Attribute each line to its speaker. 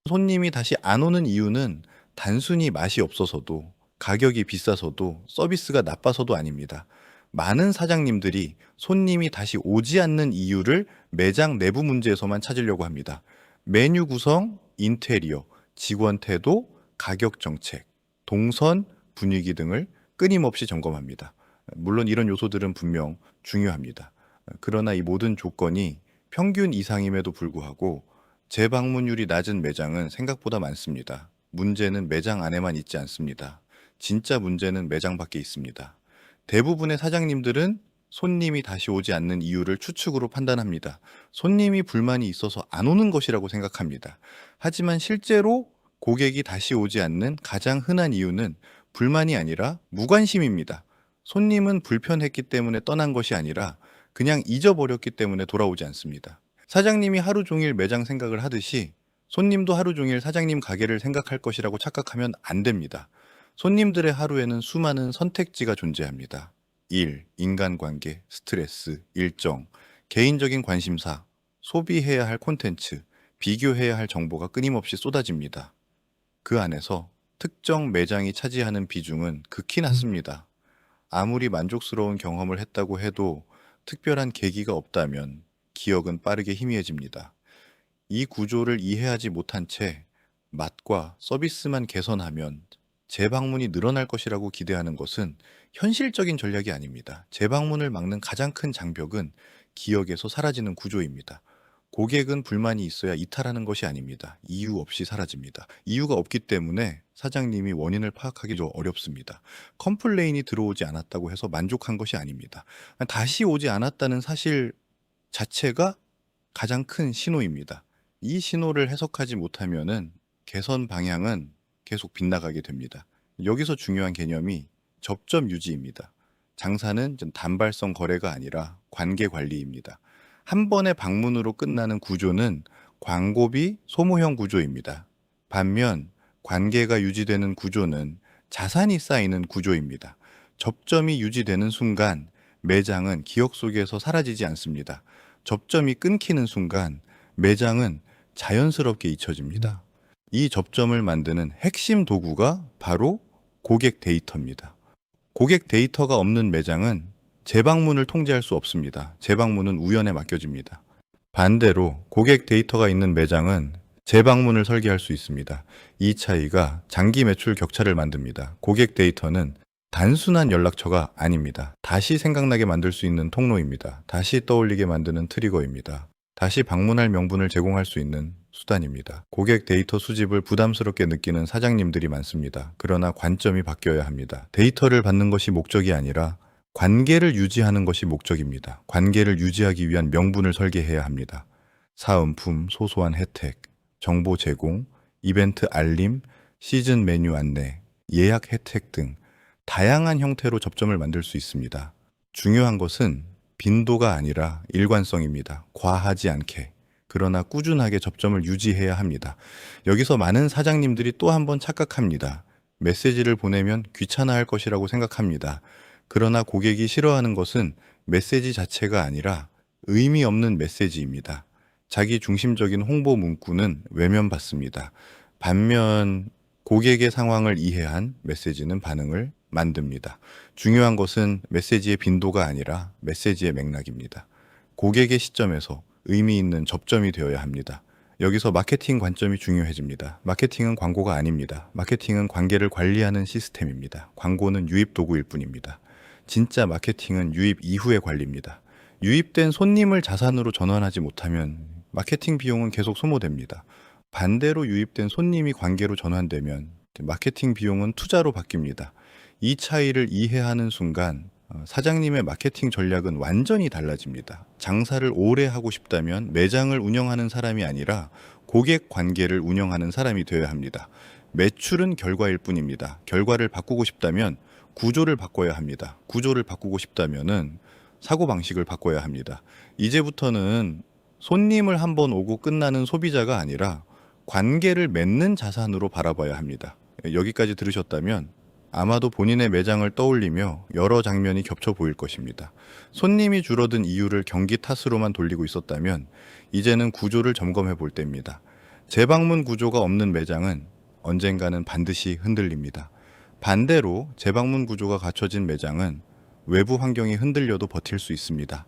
Speaker 1: 손님이 다시 안 오는 이유는 단순히 맛이 없어서도, 가격이 비싸서도, 서비스가 나빠서도 아닙니다. 많은 사장님들이 손님이 다시 오지 않는 이유를 매장 내부 문제에서만 찾으려고 합니다. 메뉴 구성, 인테리어, 직원 태도, 가격 정책, 동선, 분위기 등을 끊임없이 점검합니다. 물론 이런 요소들은 분명 중요합니다. 그러나 이 모든 조건이 평균 이상임에도 불구하고 재방문율이 낮은 매장은 생각보다 많습니다. 문제는 매장 안에만 있지 않습니다. 진짜 문제는 매장 밖에 있습니다. 대부분의 사장님들은 손님이 다시 오지 않는 이유를 추측으로 판단합니다. 손님이 불만이 있어서 안 오는 것이라고 생각합니다. 하지만 실제로 고객이 다시 오지 않는 가장 흔한 이유는 불만이 아니라 무관심입니다. 손님은 불편했기 때문에 떠난 것이 아니라 그냥 잊어버렸기 때문에 돌아오지 않습니다. 사장님이 하루 종일 매장 생각을 하듯이 손님도 하루 종일 사장님 가게를 생각할 것이라고 착각하면 안 됩니다. 손님들의 하루에는 수많은 선택지가 존재합니다. 일, 인간관계, 스트레스, 일정, 개인적인 관심사, 소비해야 할 콘텐츠, 비교해야 할 정보가 끊임없이 쏟아집니다. 그 안에서 특정 매장이 차지하는 비중은 극히 낮습니다. 아무리 만족스러운 경험을 했다고 해도 특별한 계기가 없다면 기억은 빠르게 희미해집니다. 이 구조를 이해하지 못한 채 맛과 서비스만 개선하면 재방문이 늘어날 것이라고 기대하는 것은 현실적인 전략이 아닙니다. 재방문을 막는 가장 큰 장벽은 기억에서 사라지는 구조입니다. 고객은 불만이 있어야 이탈하는 것이 아닙니다. 이유 없이 사라집니다. 이유가 없기 때문에 사장님이 원인을 파악하기 좀 어렵습니다. 컴플레인이 들어오지 않았다고 해서 만족한 것이 아닙니다. 다시 오지 않았다는 사실 자체가 가장 큰 신호입니다. 이 신호를 해석하지 못하면은 개선 방향은 계속 빗나가게 됩니다. 여기서 중요한 개념이 접점 유지입니다. 장사는 단발성 거래가 아니라 관계 관리입니다. 한 번의 방문으로 끝나는 구조는 광고비 소모형 구조입니다. 반면 관계가 유지되는 구조는 자산이 쌓이는 구조입니다. 접점이 유지되는 순간 매장은 기억 속에서 사라지지 않습니다. 접점이 끊기는 순간 매장은 자연스럽게 잊혀집니다. 이 접점을 만드는 핵심 도구가 바로 고객 데이터입니다. 고객 데이터가 없는 매장은 재방문을 통제할 수 없습니다. 재방문은 우연에 맡겨집니다. 반대로 고객 데이터가 있는 매장은 재방문을 설계할 수 있습니다. 이 차이가 장기 매출 격차를 만듭니다. 고객 데이터는 단순한 연락처가 아닙니다. 다시 생각나게 만들 수 있는 통로입니다. 다시 떠올리게 만드는 트리거입니다. 다시 방문할 명분을 제공할 수 있는 수단입니다. 고객 데이터 수집을 부담스럽게 느끼는 사장님들이 많습니다. 그러나 관점이 바뀌어야 합니다. 데이터를 받는 것이 목적이 아니라 관계를 유지하는 것이 목적입니다. 관계를 유지하기 위한 명분을 설계해야 합니다. 사은품, 소소한 혜택, 정보 제공, 이벤트 알림, 시즌 메뉴 안내, 예약 혜택 등 다양한 형태로 접점을 만들 수 있습니다. 중요한 것은 빈도가 아니라 일관성입니다. 과하지 않게. 그러나 꾸준하게 접점을 유지해야 합니다. 여기서 많은 사장님들이 또 한 번 착각합니다. 메시지를 보내면 귀찮아할 것이라고 생각합니다. 그러나 고객이 싫어하는 것은 메시지 자체가 아니라 의미 없는 메시지입니다. 자기 중심적인 홍보 문구는 외면받습니다. 반면 고객의 상황을 이해한 메시지는 반응을 만듭니다. 중요한 것은 메시지의 빈도가 아니라 메시지의 맥락입니다. 고객의 시점에서 의미 있는 접점이 되어야 합니다. 여기서 마케팅 관점이 중요해집니다. 마케팅은 광고가 아닙니다. 마케팅은 관계를 관리하는 시스템입니다. 광고는 유입 도구일 뿐입니다. 진짜 마케팅은 유입 이후의 관리입니다. 유입된 손님을 자산으로 전환하지 못하면 마케팅 비용은 계속 소모됩니다. 반대로 유입된 손님이 관계로 전환되면 마케팅 비용은 투자로 바뀝니다. 이 차이를 이해하는 순간 사장님의 마케팅 전략은 완전히 달라집니다. 장사를 오래 하고 싶다면 매장을 운영하는 사람이 아니라 고객 관계를 운영하는 사람이 되어야 합니다. 매출은 결과일 뿐입니다. 결과를 바꾸고 싶다면 구조를 바꿔야 합니다. 구조를 바꾸고 싶다면은 사고방식을 바꿔야 합니다. 이제부터는 손님을 한번 오고 끝나는 소비자가 아니라 관계를 맺는 자산으로 바라봐야 합니다. 여기까지 들으셨다면 아마도 본인의 매장을 떠올리며 여러 장면이 겹쳐 보일 것입니다. 손님이 줄어든 이유를 경기 탓으로만 돌리고 있었다면 이제는 구조를 점검해 볼 때입니다. 재방문 구조가 없는 매장은 언젠가는 반드시 흔들립니다. 반대로 재방문 구조가 갖춰진 매장은 외부 환경이 흔들려도 버틸 수 있습니다.